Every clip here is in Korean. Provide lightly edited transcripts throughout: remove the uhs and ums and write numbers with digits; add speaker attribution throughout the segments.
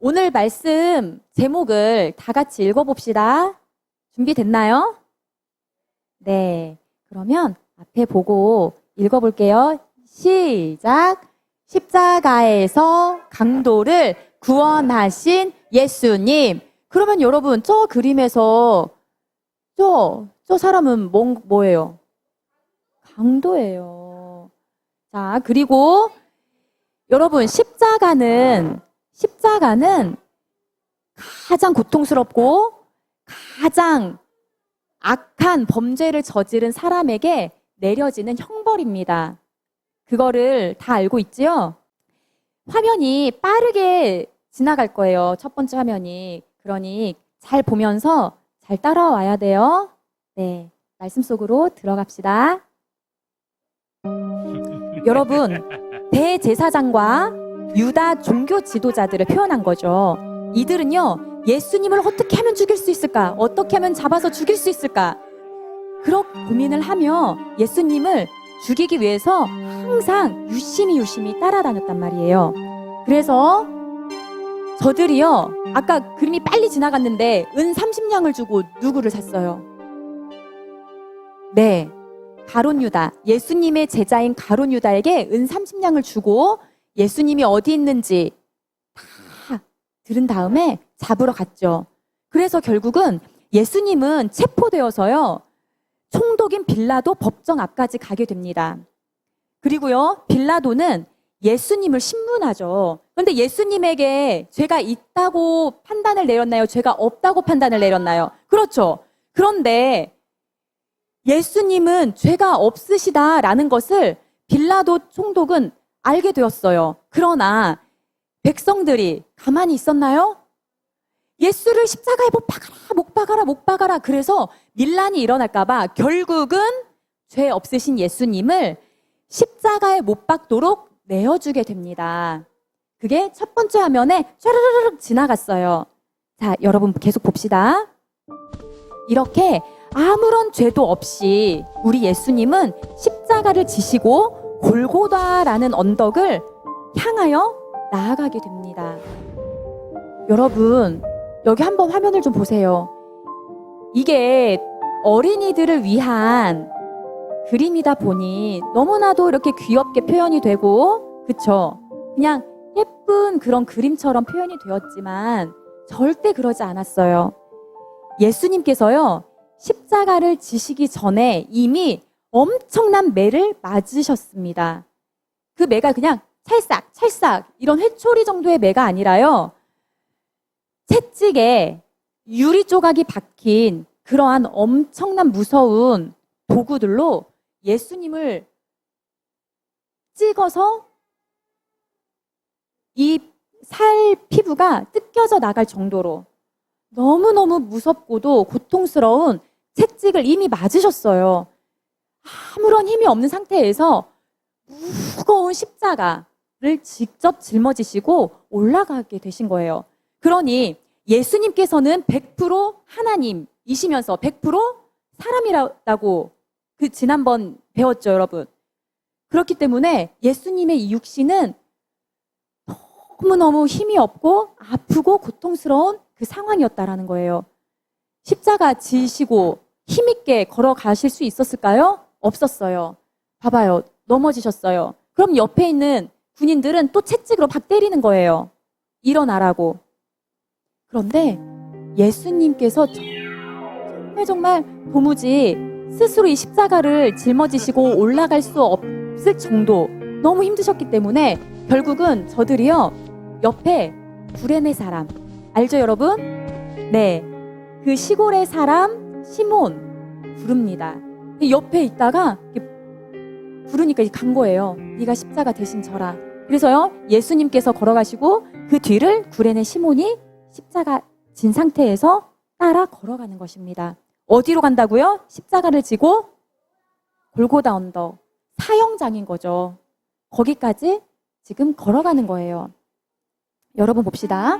Speaker 1: 오늘 말씀 제목을 다 같이 읽어봅시다. 준비됐나요? 네. 그러면 앞에 보고 읽어볼게요. 시작. 십자가에서 강도를 구원하신 예수님. 그러면 여러분, 저 그림에서 저 사람은 뭐예요? 강도예요. 자, 그리고 여러분, 십자가는 가장 고통스럽고 가장 악한 범죄를 저지른 사람에게 내려지는 형벌입니다. 그거를 다 알고 있지요? 화면이 빠르게 지나갈 거예요. 첫 번째 화면이. 그러니 잘 보면서 잘 따라와야 돼요. 네, 말씀 속으로 들어갑시다. 여러분, 대제사장과 유다 종교 지도자들을 표현한 거죠. 이들은요, 예수님을 어떻게 하면 죽일 수 있을까? 어떻게 하면 잡아서 죽일 수 있을까? 그렇게 고민을 하며 예수님을 죽이기 위해서 항상 유심히 따라다녔단 말이에요. 그래서 저들이요, 아까 그림이 빨리 지나갔는데 은 30냥을 주고 누구를 샀어요? 네, 가룟 유다, 예수님의 제자인 가룟 유다에게 은 30냥을 주고 예수님이 어디 있는지 다 들은 다음에 잡으러 갔죠. 그래서 결국은 예수님은 체포되어서요, 총독인 빌라도 법정 앞까지 가게 됩니다. 그리고요, 빌라도는 예수님을 신문하죠. 그런데 예수님에게 죄가 있다고 판단을 내렸나요? 죄가 없다고 판단을 내렸나요? 그렇죠. 그런데 예수님은 죄가 없으시다라는 것을 빌라도 총독은 알게 되었어요. 그러나 백성들이 가만히 있었나요? 예수를 십자가에 못 박아라. 그래서 밀란이 일어날까봐 결국은 죄 없으신 예수님을 십자가에 못 박도록 내어주게 됩니다. 그게 첫 번째 화면에 쭈르르륵 지나갔어요. 자, 여러분 계속 봅시다. 이렇게 아무런 죄도 없이 우리 예수님은 십자가를 지시고 골고다라는 언덕을 향하여 나아가게 됩니다. 여러분, 여기 한번 화면을 좀 보세요. 이게 어린이들을 위한 그림이다 보니 너무나도 이렇게 귀엽게 표현이 되고, 그쵸? 그냥 예쁜 그런 그림처럼 표현이 되었지만 절대 그러지 않았어요. 예수님께서요, 십자가를 지시기 전에 이미 엄청난 매를 맞으셨습니다. 그 매가 그냥 찰싹 이런 회초리 정도의 매가 아니라요, 채찍에 유리 조각이 박힌 그러한 엄청난 무서운 도구들로 예수님을 찍어서 이 살 피부가 뜯겨져 나갈 정도로 너무너무 무섭고도 고통스러운 채찍을 이미 맞으셨어요. 아무런 힘이 없는 상태에서 무거운 십자가를 직접 짊어지시고 올라가게 되신 거예요. 그러니 예수님께서는 100% 하나님이시면서 100% 사람이라고 지난번 배웠죠, 여러분. 그렇기 때문에 예수님의 이 육신은 너무너무 힘이 없고 아프고 고통스러운 그 상황이었다라는 거예요. 십자가 지시고 힘있게 걸어가실 수 있었을까요? 없었어요. 봐봐요. 넘어지셨어요. 그럼 옆에 있는 군인들은 또 채찍으로 박 때리는 거예요. 일어나라고. 그런데 예수님께서 정말 도무지 스스로 이 십자가를 짊어지시고 올라갈 수 없을 정도 너무 힘드셨기 때문에 결국은 저들이요, 옆에 구레네 사람 알죠, 여러분? 네, 그 시골의 사람 시몬 부릅니다. 옆에 있다가 부르니까 간 거예요. 네가 십자가 대신 져라. 그래서요, 예수님께서 걸어가시고 그 뒤를 구레네 시몬이 십자가 진 상태에서 따라 걸어가는 것입니다. 어디로 간다고요? 십자가를 지고 골고다 언덕, 사형장인 거죠. 거기까지 지금 걸어가는 거예요. 여러분 봅시다.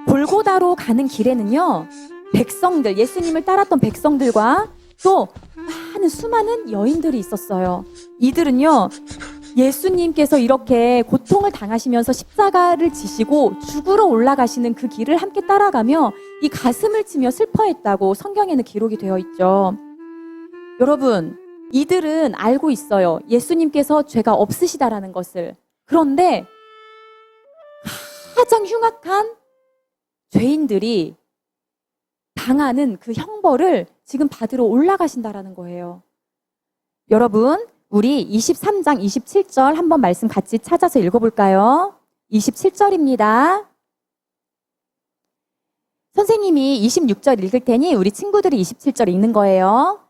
Speaker 1: 골고다로 가는 길에는요, 백성들, 예수님을 따랐던 백성들과 또 많은 수많은 여인들이 있었어요. 이들은요, 예수님께서 이렇게 고통을 당하시면서 십자가를 지시고 죽으러 올라가시는 그 길을 함께 따라가며 이 가슴을 치며 슬퍼했다고 성경에는 기록이 되어 있죠. 여러분, 이들은 알고 있어요. 예수님께서 죄가 없으시다라는 것을. 그런데 가장 흉악한 죄인들이 당하는 그 형벌을 지금 받으러 올라가신다라는 거예요. 여러분, 우리 23장 27절 한번 말씀 같이 찾아서 읽어볼까요? 27절입니다. 선생님이 26절 읽을 테니 우리 친구들이 27절 읽는 거예요.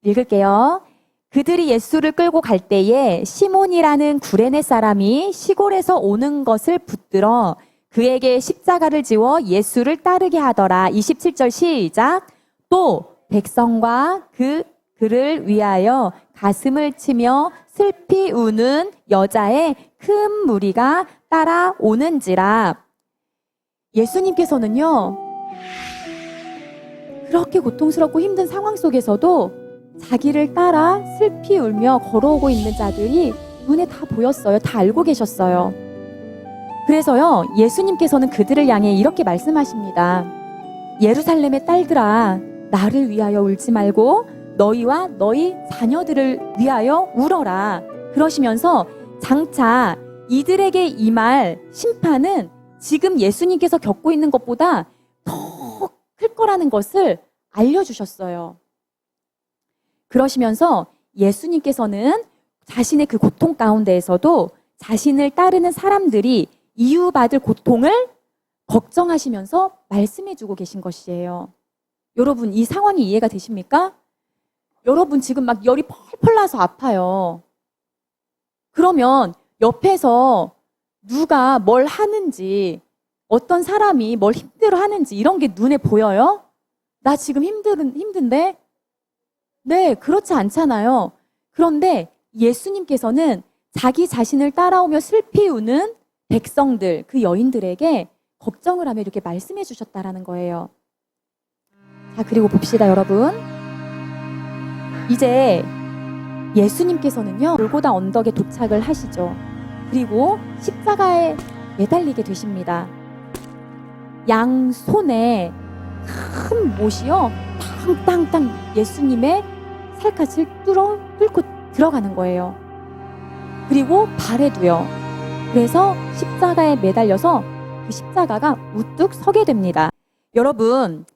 Speaker 1: 읽을게요. 그들이 예수를 끌고 갈 때에 시몬이라는 구레네 사람이 시골에서 오는 것을 붙들어 그에게 십자가를 지워 예수를 따르게 하더라. 27절 시작. 또 백성과 그를 위하여 가슴을 치며 슬피 우는 여자의 큰 무리가 따라오는지라. 예수님께서는요, 그렇게 고통스럽고 힘든 상황 속에서도 자기를 따라 슬피 울며 걸어오고 있는 자들이 눈에 다 보였어요. 다 알고 계셨어요. 그래서요, 예수님께서는 그들을 향해 이렇게 말씀하십니다. 예루살렘의 딸들아, 나를 위하여 울지 말고 너희와 너희 자녀들을 위하여 울어라. 그러시면서 장차 이들에게 임할 심판은 지금 예수님께서 겪고 있는 것보다 더 클 거라는 것을 알려주셨어요. 그러시면서 예수님께서는 자신의 그 고통 가운데에서도 자신을 따르는 사람들이 이유받을 고통을 걱정하시면서 말씀해주고 계신 것이에요. 여러분, 이 상황이 이해가 되십니까? 여러분 지금 막 열이 펄펄 나서 아파요. 그러면 옆에서 누가 뭘 하는지, 어떤 사람이 뭘 힘들어 하는지 이런 게 눈에 보여요? 나 지금 힘든데? 네, 그렇지 않잖아요. 그런데 예수님께서는 자기 자신을 따라오며 슬피 우는 백성들, 그 여인들에게 걱정을 하며 이렇게 말씀해 주셨다라는 거예요. 자, 그리고 봅시다, 여러분. 이제 예수님께서는요, 골고다 언덕에 도착을 하시죠. 그리고 십자가에 매달리게 되십니다. 양손에 큰 못이요, 땅땅땅 예수님의 살갗을 뚫고 들어가는 거예요. 그리고 발에도요. 그래서 십자가에 매달려서 그 십자가가 우뚝 서게 됩니다. 여러분,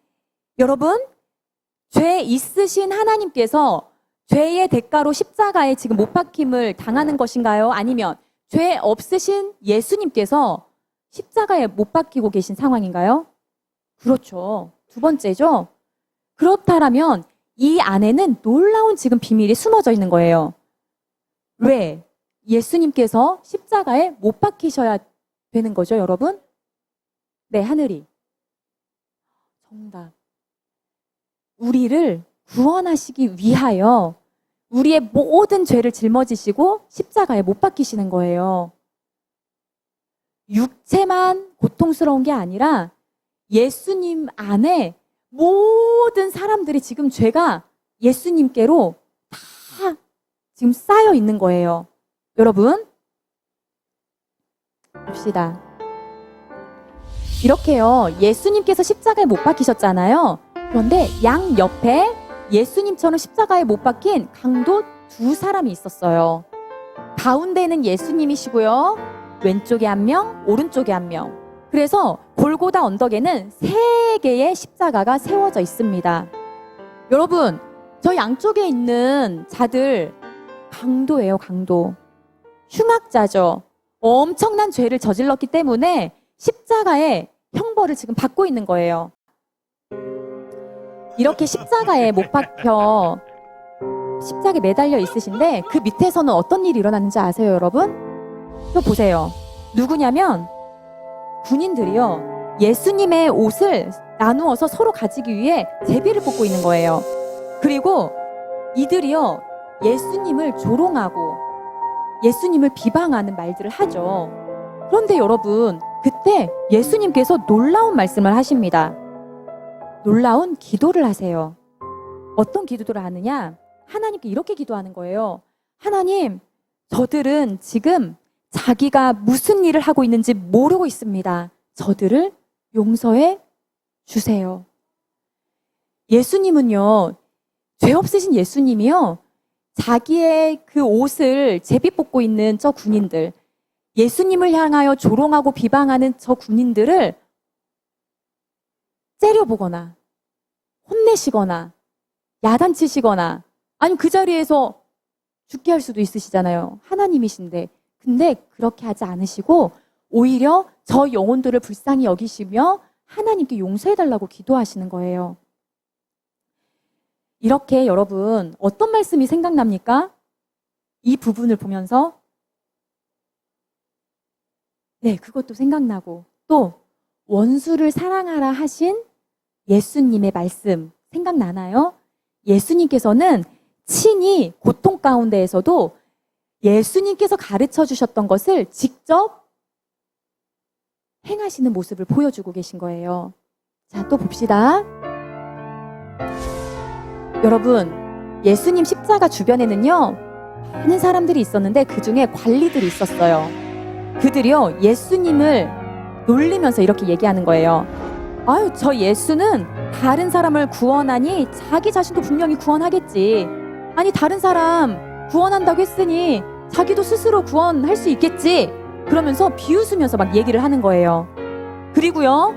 Speaker 1: 죄 있으신 하나님께서 죄의 대가로 십자가에 지금 못 박힘을 당하는 것인가요? 아니면 죄 없으신 예수님께서 십자가에 못 박히고 계신 상황인가요? 그렇죠. 두 번째죠. 그렇다면 이 안에는 놀라운 지금 비밀이 숨어져 있는 거예요. 왜? 예수님께서 십자가에 못 박히셔야 되는 거죠, 여러분? 네, 하늘이. 정답. 우리를 구원하시기 위하여 우리의 모든 죄를 짊어지시고 십자가에 못 박히시는 거예요. 육체만 고통스러운 게 아니라 예수님 안에 모든 사람들이 지금 죄가 예수님께로 다 지금 쌓여 있는 거예요. 여러분, 봅시다. 이렇게요, 예수님께서 십자가에 못 박히셨잖아요. 그런데 양 옆에 예수님처럼 십자가에 못 박힌 강도 두 사람이 있었어요. 가운데는 예수님이시고요, 왼쪽에 한 명, 오른쪽에 한 명. 그래서 골고다 언덕에는 3개의 십자가가 세워져 있습니다. 여러분, 저 양쪽에 있는 자들 강도예요, 강도. 흉악자죠. 엄청난 죄를 저질렀기 때문에 십자가의 형벌을 지금 받고 있는 거예요. 이렇게 십자가에 못 박혀 십자가에 매달려 있으신데 그 밑에서는 어떤 일이 일어났는지 아세요, 여러분? 이거 보세요. 누구냐면 군인들이요, 예수님의 옷을 나누어서 서로 가지기 위해 제비를 뽑고 있는 거예요. 그리고 이들이요, 예수님을 조롱하고 예수님을 비방하는 말들을 하죠. 그런데 여러분, 그때 예수님께서 놀라운 말씀을 하십니다. 놀라운 기도를 하세요. 어떤 기도를 하느냐? 하나님께 이렇게 기도하는 거예요. 하나님, 저들은 지금 자기가 무슨 일을 하고 있는지 모르고 있습니다. 저들을 용서해 주세요. 예수님은요, 죄 없으신 예수님이요, 자기의 그 옷을 제비 뽑고 있는 저 군인들, 예수님을 향하여 조롱하고 비방하는 저 군인들을 째려보거나 혼내시거나 야단치시거나 아니면 그 자리에서 죽게 할 수도 있으시잖아요. 하나님이신데. 근데 그렇게 하지 않으시고 오히려 저 영혼들을 불쌍히 여기시며 하나님께 용서해달라고 기도하시는 거예요. 이렇게 여러분 어떤 말씀이 생각납니까? 이 부분을 보면서 네, 그것도 생각나고 또 원수를 사랑하라 하신 예수님의 말씀 생각나나요? 예수님께서는 친히 고통 가운데에서도 예수님께서 가르쳐 주셨던 것을 직접 행하시는 모습을 보여주고 계신 거예요. 자, 또 봅시다. 여러분, 예수님 십자가 주변에는요, 많은 사람들이 있었는데 그 중에 관리들이 있었어요. 그들이요, 예수님을 놀리면서 이렇게 얘기하는 거예요. 아유, 저 예수는 다른 사람을 구원하니 자기 자신도 분명히 구원하겠지. 아니, 다른 사람 구원한다고 했으니 자기도 스스로 구원할 수 있겠지. 그러면서 비웃으면서 막 얘기를 하는 거예요. 그리고요,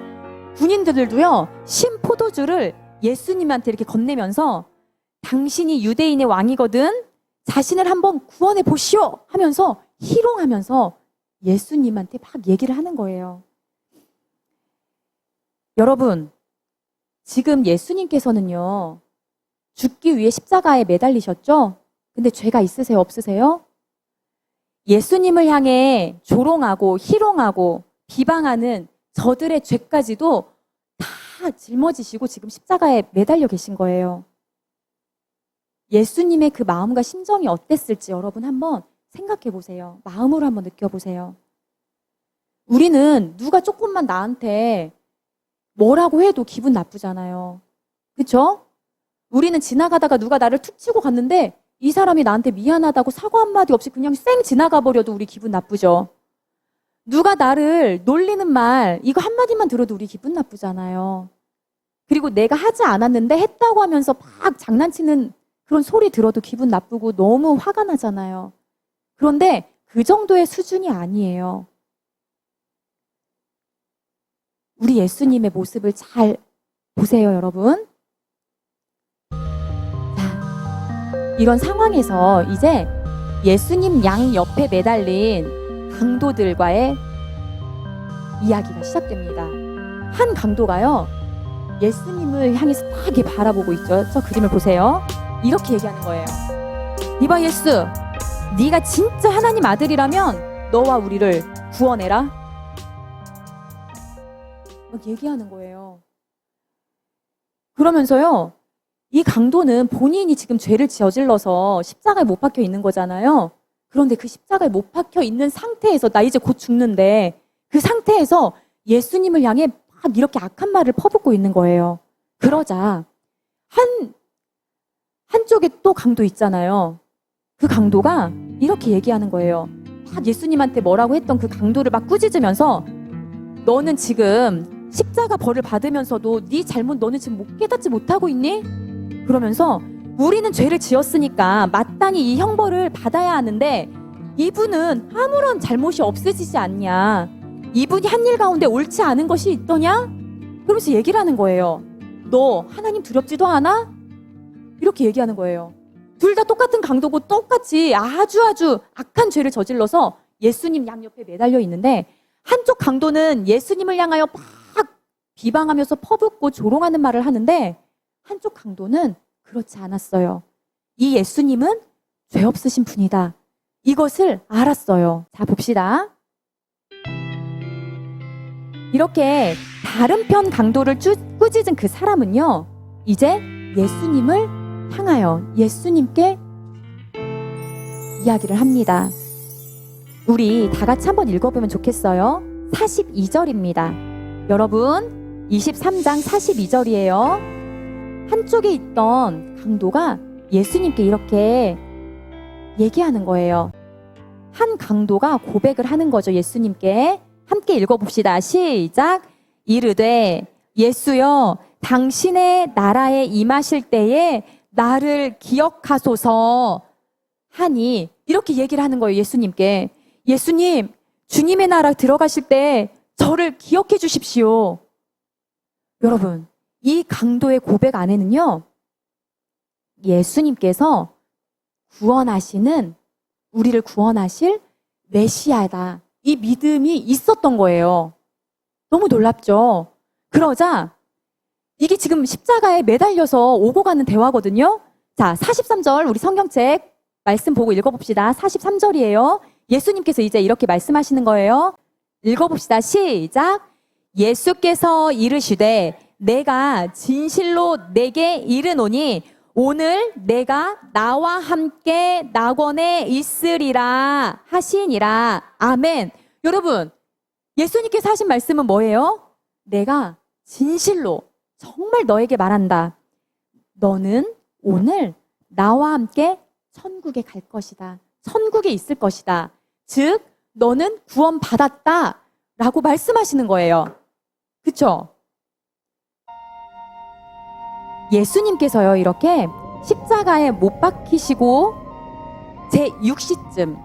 Speaker 1: 군인들도요, 신 포도주를 예수님한테 이렇게 건네면서 당신이 유대인의 왕이거든, 자신을 한번 구원해 보시오 하면서 희롱하면서 예수님한테 막 얘기를 하는 거예요. 여러분, 지금 예수님께서는요, 죽기 위해 십자가에 매달리셨죠? 근데 죄가 있으세요, 없으세요? 예수님을 향해 조롱하고 희롱하고 비방하는 저들의 죄까지도 다 짊어지시고 지금 십자가에 매달려 계신 거예요. 예수님의 그 마음과 심정이 어땠을지 여러분 한번 생각해 보세요. 마음으로 한번 느껴보세요. 우리는 누가 조금만 나한테 뭐라고 해도 기분 나쁘잖아요. 그쵸? 우리는 지나가다가 누가 나를 툭 치고 갔는데 이 사람이 나한테 미안하다고 사과 한마디 없이 그냥 쌩 지나가 버려도 우리 기분 나쁘죠. 누가 나를 놀리는 말 이거 한마디만 들어도 우리 기분 나쁘잖아요. 그리고 내가 하지 않았는데 했다고 하면서 막 장난치는 그런 소리 들어도 기분 나쁘고 너무 화가 나잖아요. 그런데 그 정도의 수준이 아니에요. 우리 예수님의 모습을 잘 보세요, 여러분. 자, 이런 상황에서 이제 예수님 양 옆에 매달린 강도들과의 이야기가 시작됩니다. 한 강도가요, 예수님을 향해서 딱 이렇게 바라보고 있죠. 저 그림을 보세요. 이렇게 얘기하는 거예요. 이봐 예수, 네가 진짜 하나님 아들이라면 너와 우리를 구원해라. 막 얘기하는 거예요. 그러면서요, 이 강도는 본인이 지금 죄를 저질러서 십자가에 못 박혀 있는 거잖아요. 그런데 그 십자가에 못 박혀 있는 상태에서 나 이제 곧 죽는데 그 상태에서 예수님을 향해 막 이렇게 악한 말을 퍼붓고 있는 거예요. 그러자 한쪽에 또 강도 있잖아요. 그 강도가 이렇게 얘기하는 거예요. 막 예수님한테 뭐라고 했던 그 강도를 막 꾸짖으면서 너는 지금 십자가 벌을 받으면서도 네 잘못 너는 지금 못 깨닫지 못하고 있니? 그러면서 우리는 죄를 지었으니까 마땅히 이 형벌을 받아야 하는데 이분은 아무런 잘못이 없으시지 않냐? 이분이 한 일 가운데 옳지 않은 것이 있더냐? 그러면서 얘기를 하는 거예요. 너 하나님 두렵지도 않아? 이렇게 얘기하는 거예요. 둘 다 똑같은 강도고 똑같이 아주 악한 죄를 저질러서 예수님 양옆에 매달려 있는데 한쪽 강도는 예수님을 향하여 막 비방하면서 퍼붓고 조롱하는 말을 하는데 한쪽 강도는 그렇지 않았어요. 이 예수님은 죄 없으신 분이다. 이것을 알았어요. 자, 봅시다. 이렇게 다른 편 강도를 꾸짖은 그 사람은요, 이제 예수님을 향하여 예수님께 이야기를 합니다. 우리 다 같이 한번 읽어보면 좋겠어요. 42절입니다. 여러분, 23장 42절이에요. 한쪽에 있던 강도가 예수님께 이렇게 얘기하는 거예요. 한 강도가 고백을 하는 거죠. 예수님께. 함께 읽어봅시다. 시작. 이르되 예수여 당신의 나라에 임하실 때에 나를 기억하소서 하니, 이렇게 얘기를 하는 거예요. 예수님께. 예수님, 주님의 나라 들어가실 때 저를 기억해 주십시오. 여러분, 이 강도의 고백 안에는요, 예수님께서 우리를 구원하실 메시아다, 이 믿음이 있었던 거예요. 너무 놀랍죠? 그러자 이게 지금 십자가에 매달려서 오고 가는 대화거든요. 자, 43절 우리 성경책 말씀 보고 읽어봅시다. 43절이에요. 예수님께서 이제 이렇게 말씀하시는 거예요. 읽어봅시다. 시작. 예수께서 이르시되 내가 진실로 내게 이르노니 오늘 내가 나와 함께 낙원에 있으리라 하시니라. 아멘. 여러분, 예수님께서 하신 말씀은 뭐예요? 내가 진실로 정말 너에게 말한다. 너는 오늘 나와 함께 천국에 갈 것이다. 천국에 있을 것이다. 즉, 너는 구원받았다 라고 말씀하시는 거예요. 그쵸? 예수님께서요, 이렇게 십자가에 못 박히시고 제6시쯤,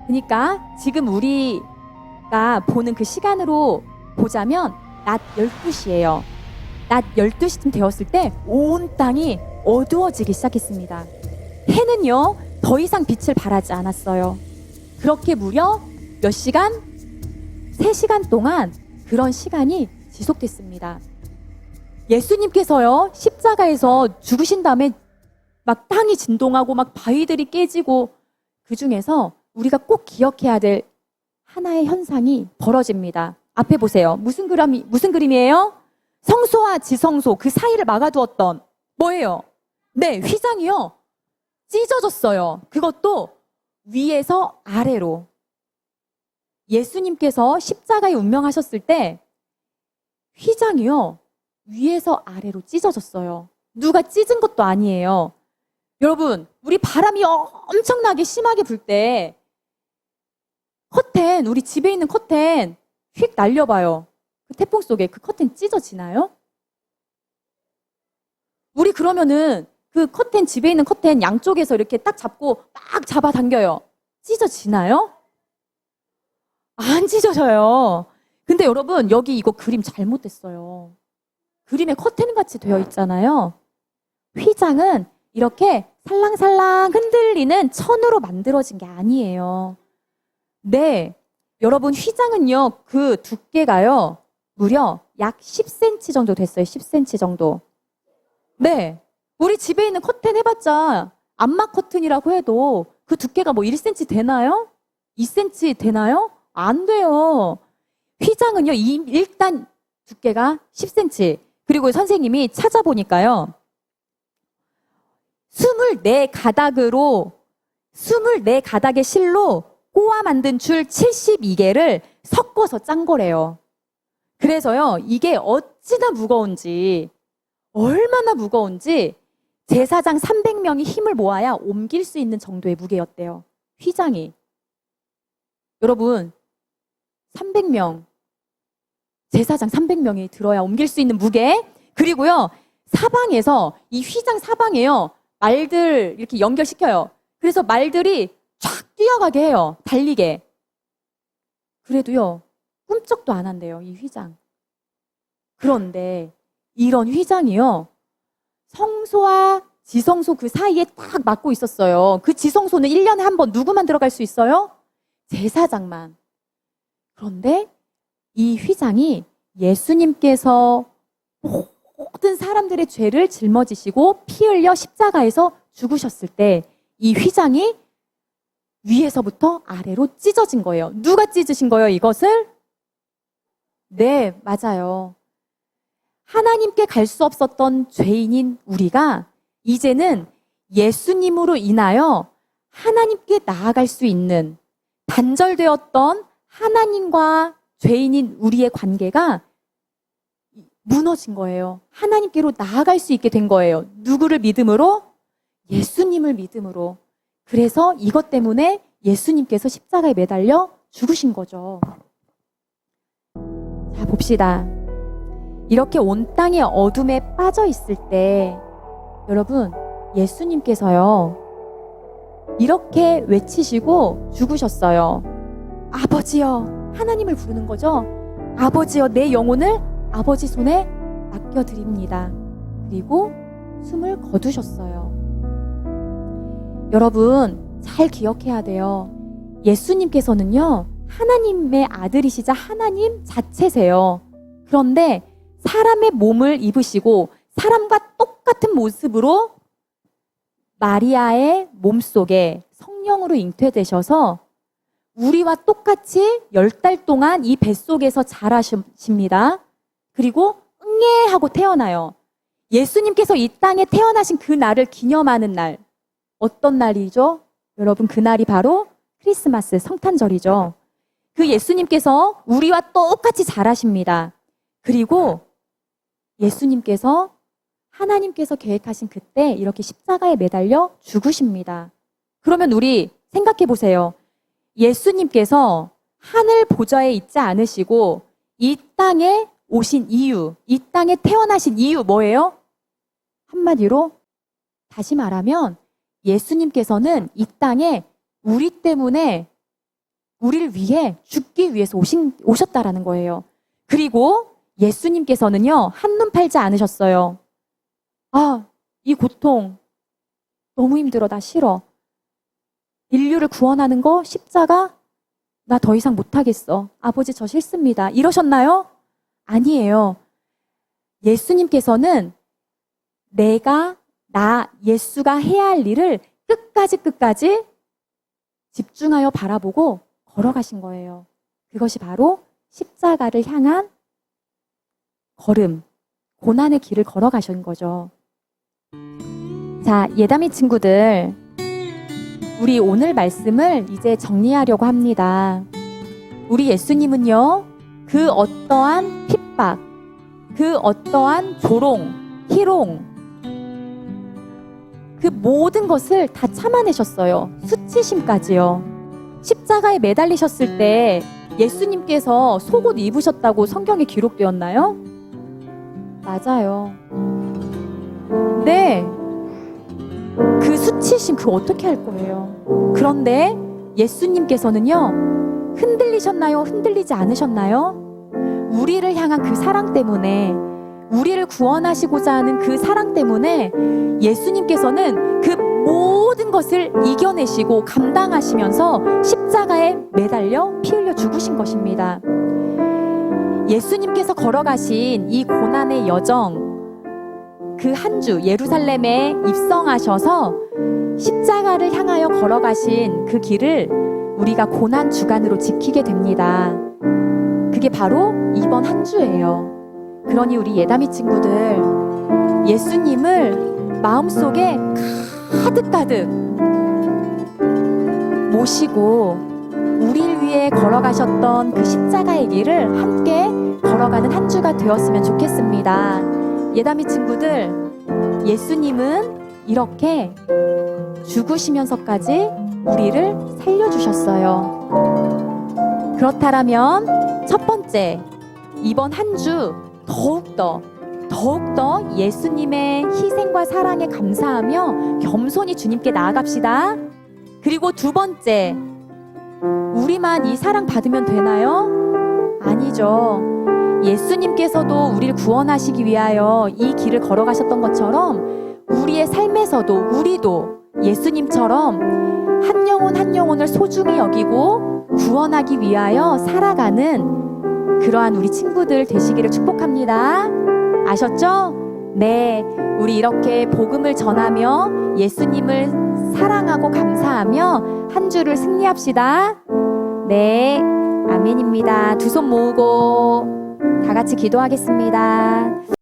Speaker 1: 그러니까 지금 우리가 보는 그 시간으로 보자면 낮 12시예요. 낮 12시쯤 되었을 때 온 땅이 어두워지기 시작했습니다. 해는요, 더 이상 빛을 발하지 않았어요. 그렇게 무려 몇 시간? 3시간 동안 그런 시간이 지속됐습니다. 예수님께서요, 십자가에서 죽으신 다음에 막 땅이 진동하고 막 바위들이 깨지고, 그 중에서 우리가 꼭 기억해야 될 하나의 현상이 벌어집니다. 앞에 보세요. 무슨 그림이에요? 성소와 지성소 그 사이를 막아두었던 뭐예요? 네, 휘장이요. 찢어졌어요. 그것도 위에서 아래로. 예수님께서 십자가에 운명하셨을 때 휘장이요, 위에서 아래로 찢어졌어요. 누가 찢은 것도 아니에요. 여러분, 우리 바람이 엄청나게 심하게 불 때 커튼, 우리 집에 있는 커튼 휙 날려봐요. 그 태풍 속에 그 커튼 찢어지나요? 우리 그러면은 그 커튼, 집에 있는 커튼 양쪽에서 이렇게 딱 잡고 막 잡아당겨요. 찢어지나요? 안 찢어져요. 근데 여러분, 여기 이거 그림 잘못됐어요. 그림에 커튼같이 되어 있잖아요. 휘장은 이렇게 살랑살랑 흔들리는 천으로 만들어진 게 아니에요. 네, 여러분, 휘장은요, 그 두께가요, 무려 약 10cm 정도 됐어요. 10cm 정도. 네, 우리 집에 있는 커튼 해봤자 암막 커튼이라고 해도 그 두께가 뭐 1cm 되나요? 2cm 되나요? 안 돼요. 휘장은요, 일단 두께가 10cm. 그리고 선생님이 찾아보니까요, 24가닥의 실로 꼬아 만든 줄 72개를 섞어서 짠 거래요. 그래서요, 이게 어찌나 무거운지, 얼마나 무거운지 제사장 300명이 힘을 모아야 옮길 수 있는 정도의 무게였대요. 휘장이. 여러분, 300명, 제사장 300명이 들어야 옮길 수 있는 무게. 그리고요, 사방에서, 이 휘장 사방에요, 말들 이렇게 연결시켜요. 그래서 말들이 쫙 뛰어가게 해요. 달리게. 그래도요, 꿈쩍도 안 한대요, 이 휘장. 그런데 이런 휘장이요, 성소와 지성소 그 사이에 딱 막고 있었어요. 그 지성소는 1년에 한 번 누구만 들어갈 수 있어요? 제사장만. 그런데 이 휘장이 예수님께서 모든 사람들의 죄를 짊어지시고 피 흘려 십자가에서 죽으셨을 때 이 휘장이 위에서부터 아래로 찢어진 거예요. 누가 찢으신 거예요, 이것을? 네, 맞아요. 하나님께 갈 수 없었던 죄인인 우리가 이제는 예수님으로 인하여 하나님께 나아갈 수 있는, 단절되었던 하나님과 죄인인 우리의 관계가 무너진 거예요. 하나님께로 나아갈 수 있게 된 거예요. 누구를 믿음으로? 예수님을 믿음으로. 그래서 이것 때문에 예수님께서 십자가에 매달려 죽으신 거죠. 자, 봅시다. 이렇게 온 땅의 어둠에 빠져 있을 때 여러분, 예수님께서요 이렇게 외치시고 죽으셨어요. 아버지여, 하나님을 부르는 거죠. 아버지여, 내 영혼을 아버지 손에 맡겨드립니다. 그리고 숨을 거두셨어요. 여러분, 잘 기억해야 돼요. 예수님께서는요 하나님의 아들이시자 하나님 자체세요. 그런데 사람의 몸을 입으시고 사람과 똑같은 모습으로 마리아의 몸속에 성령으로 잉태되셔서 우리와 똑같이 10달 동안 이 뱃속에서 자라십니다. 그리고 응애하고 태어나요. 예수님께서 이 땅에 태어나신 그 날을 기념하는 날, 어떤 날이죠? 여러분, 그 날이 바로 크리스마스, 성탄절이죠. 그 예수님께서 우리와 똑같이 자라십니다. 그리고 예수님께서 하나님께서 계획하신 그때 이렇게 십자가에 매달려 죽으십니다. 그러면 우리 생각해 보세요. 예수님께서 하늘 보좌에 있지 않으시고 이 땅에 오신 이유, 이 땅에 태어나신 이유 뭐예요? 한마디로 다시 말하면 예수님께서는 이 땅에 우리 때문에 우리를 위해 죽기 위해서 오셨다라는 거예요. 그리고 예수님께서는요 한눈 팔지 않으셨어요. 아, 이 고통 너무 힘들어, 나 싫어. 인류를 구원하는 거 십자가 나 더 이상 못하겠어. 아버지 저 싫습니다. 이러셨나요? 아니에요. 예수님께서는 예수가 해야 할 일을 끝까지 집중하여 바라보고 걸어가신 거예요. 그것이 바로 십자가를 향한 걸음, 고난의 길을 걸어가신 거죠. 자, 예담이 친구들, 우리 오늘 말씀을 이제 정리하려고 합니다. 우리 예수님은요, 그 어떠한 핍박, 그 어떠한 조롱, 희롱, 그 모든 것을 다 참아내셨어요. 수치심까지요. 십자가에 매달리셨을 때 예수님께서 속옷 입으셨다고 성경에 기록되었나요? 맞아요. 네. 그 수치심 그거 어떻게 할 거예요? 그런데 예수님께서는요 흔들리셨나요? 흔들리지 않으셨나요? 우리를 향한 그 사랑 때문에, 우리를 구원하시고자 하는 그 사랑 때문에 예수님께서는 그 모든 것을 이겨내시고 감당하시면서 십자가에 매달려 피 흘려 죽으신 것입니다. 예수님께서 걸어가신 이 고난의 여정, 그 한 주 예루살렘에 입성하셔서 십자가를 향하여 걸어가신 그 길을 우리가 고난 주간으로 지키게 됩니다. 그게 바로 이번 한 주예요. 그러니 우리 예담이 친구들, 예수님을 마음속에 가득가득 모시고 우리를 위해 걸어가셨던 그 십자가의 길을 함께 걸어가는 한 주가 되었으면 좋겠습니다. 예담이 친구들, 예수님은 이렇게 죽으시면서까지 우리를 살려주셨어요. 그렇다면 첫 번째, 이번 한 주 더욱더 예수님의 희생과 사랑에 감사하며 겸손히 주님께 나아갑시다. 그리고 두 번째, 우리만 이 사랑 받으면 되나요? 아니죠. 예수님께서도 우리를 구원하시기 위하여 이 길을 걸어가셨던 것처럼 우리의 삶에서도 우리도 예수님처럼 한 영혼 한 영혼을 소중히 여기고 구원하기 위하여 살아가는 그러한 우리 친구들 되시기를 축복합니다. 아셨죠? 네, 우리 이렇게 복음을 전하며 예수님을 사랑하고 감사하며 한 주를 승리합시다. 네, 아멘입니다. 두 손 모으고 다 같이 기도하겠습니다.